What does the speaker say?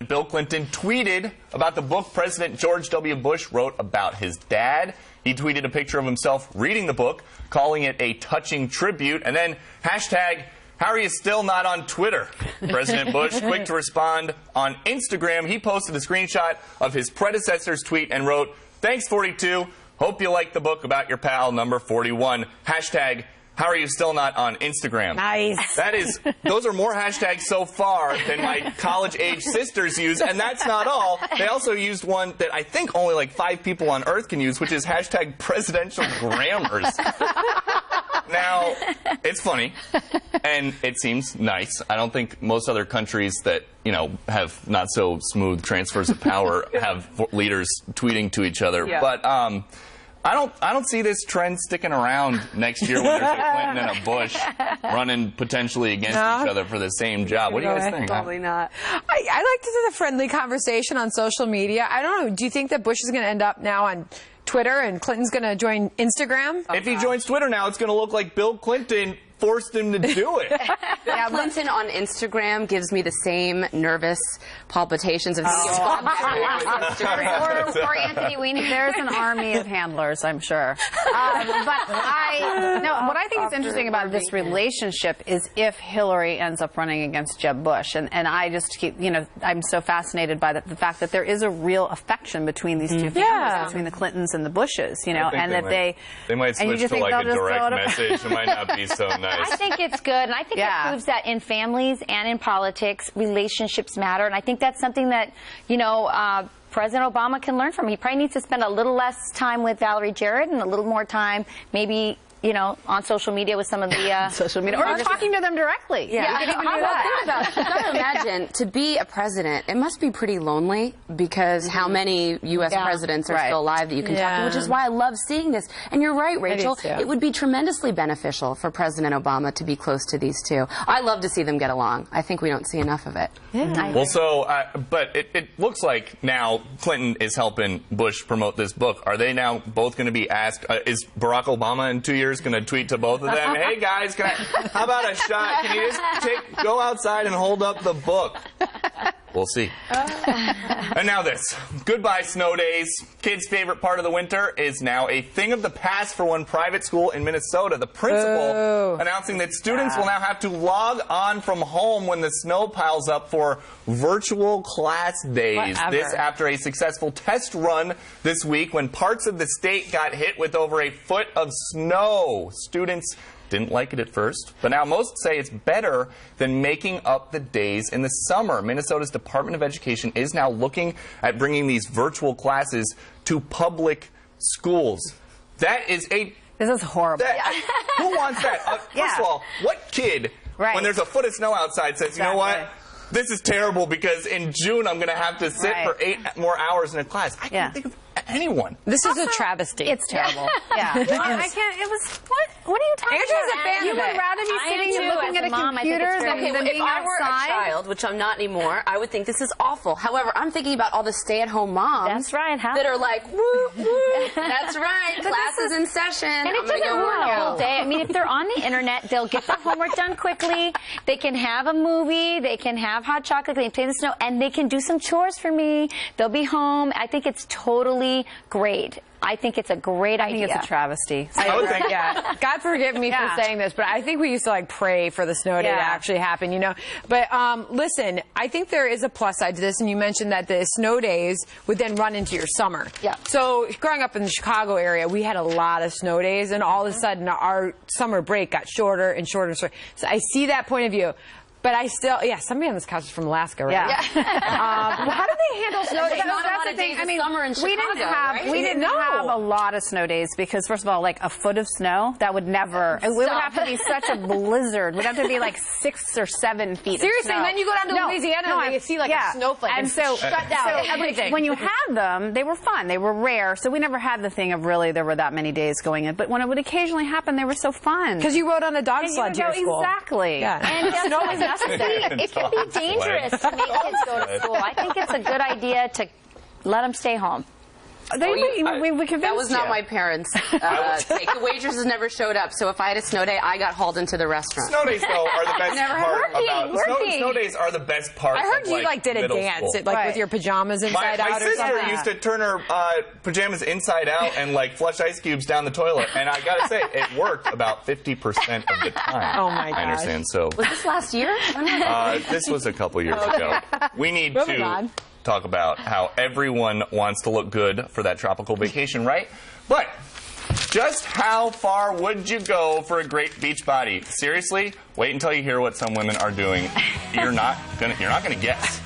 Bill Clinton tweeted about the book President George W. Bush wrote about his dad. He tweeted a picture of himself reading the book, calling it a touching tribute, and then hashtag, how are you still not on Twitter? President Bush, quick to respond on Instagram. He posted a screenshot of his predecessor's tweet and wrote, thanks 42, hope you like the book about your pal number 41. Hashtag, how are you still not on Instagram? Nice. Those are more hashtags so far than my college-age sisters use, and that's not all. They also used one that I think only like 5 people on Earth can use, which is hashtag presidential grammars. Now, it's funny, and it seems nice. I don't think most other countries that, you know, have not so smooth transfers of power have leaders tweeting to each other. Yeah. But I don't see this trend sticking around next year when there's a Clinton and a Bush running potentially against each other for the same job. What do you guys think? Probably not. I like to do the friendly conversation on social media. I don't know. Do you think that Bush is going to end up now on Twitter and Clinton's going to join Instagram? If he joins Twitter now, it's going to look like Bill Clinton forced him to do it. Yeah, Clinton on Instagram gives me the same nervous palpitations of or Anthony Weenie. There's an army of handlers, I'm sure. What I think is interesting about this relationship is if Hillary ends up running against Jeb Bush, and I just keep, you know, I'm so fascinated by the fact that there is a real affection between these two families, between the Clintons and the Bushes, you know, and that they might switch to like a direct message. It might not be so nice. I think it's good, and I think it proves that in families and in politics, relationships matter, and I think that's something that, you know, President Obama can learn from. He probably needs to spend a little less time with Valerie Jarrett and a little more time, maybe, you know, on social media with some of the social media, or talking to them directly. Yeah, you gotta imagine, to be a president, it must be pretty lonely, because how many U.S. presidents are still alive that you can talk to, which is why I love seeing this. And you're right, Rachel, it would be tremendously beneficial for President Obama to be close to these two. I love to see them get along. I think we don't see enough of it. Well, so, but it looks like now Clinton is helping Bush promote this book. Are they now both going to be asked, is Barack Obama in 2 years going to tweet to both of them, hey guys, how about a shot? Can you just go outside and hold up the book? We'll see. And now this. Goodbye snow days. Kids' favorite part of the winter is now a thing of the past for one private school in Minnesota. The principal announcing that students will now have to log on from home when the snow piles up for virtual class days. This after a successful test run this week when parts of the state got hit with over a foot of snow. Students didn't like it at first, but now most say it's better than making up the days in the summer. Minnesota's Department of Education is now looking at bringing these virtual classes to public schools. That is a... This is horrible. Who wants that? First of all, what kid, when there's a foot of snow outside, says, you know what? This is terrible because in June I'm going to have to sit for 8 more hours in a class. I can't think of anyone. This is a travesty. It's terrible. I can't. It was what are you talking about? Andrew's a fan of it. You would rather be sitting and looking at a computer than being outside? If I were a child, which I'm not anymore, I would think this is awful. However, I'm thinking about all the stay-at-home moms that are like, woo, woo. That's right. Class is in session. And it doesn't ruin a whole day. I mean, if they're on the internet, they'll get their homework done quickly. They can have a movie. They can have hot chocolate. They can play in the snow, and they can do some chores for me. They'll be home. I think it's totally great. I think it's a great idea. I think it's a travesty. I would think, God forgive me for saying this, but I think we used to like pray for the snow day to actually happen, you know. But listen, I think there is a plus side to this, and you mentioned that the snow days would then run into your summer. Yeah. So growing up in the Chicago area, we had a lot of snow days, and all of a sudden our summer break got shorter and shorter and shorter. So I see that point of view. But I still, somebody on this couch is from Alaska, right? How do they handle snow days? That's the thing. I mean, we didn't have a lot of snow days because, first of all, like a foot of snow, that would never. It would have to be such a blizzard. It would have to be like 6 or 7 feet. Seriously, of snow. And then you go down to Louisiana and you see like a snowflake and so shut down everything. When you had them, they were fun. They were rare, so we never had the thing of really there were that many days going in. But when it would occasionally happen, they were so fun. Because you rode on a dog sled to your school. Exactly. And snow is necessary. It can be dangerous to make kids go to school. I think it's a good idea to let them stay home. we convinced That was not you. my parents' take. The waitresses never showed up, so if I had a snow day, I got hauled into the restaurant. Snow days, though, are the best part about snow days are the best part. I heard of, you did a dance, with your pajamas inside out. My or something. sister used to turn her pajamas inside out and flush ice cubes down the toilet, and I gotta say, it worked about 50% of the time. Oh my gosh. I understand. So was this last year? this was a couple years ago. We need to talk about how everyone wants to look good for that tropical vacation, right? But just how far would you go for a great beach body? Seriously, wait until you hear what some women are doing. You're not gonna guess.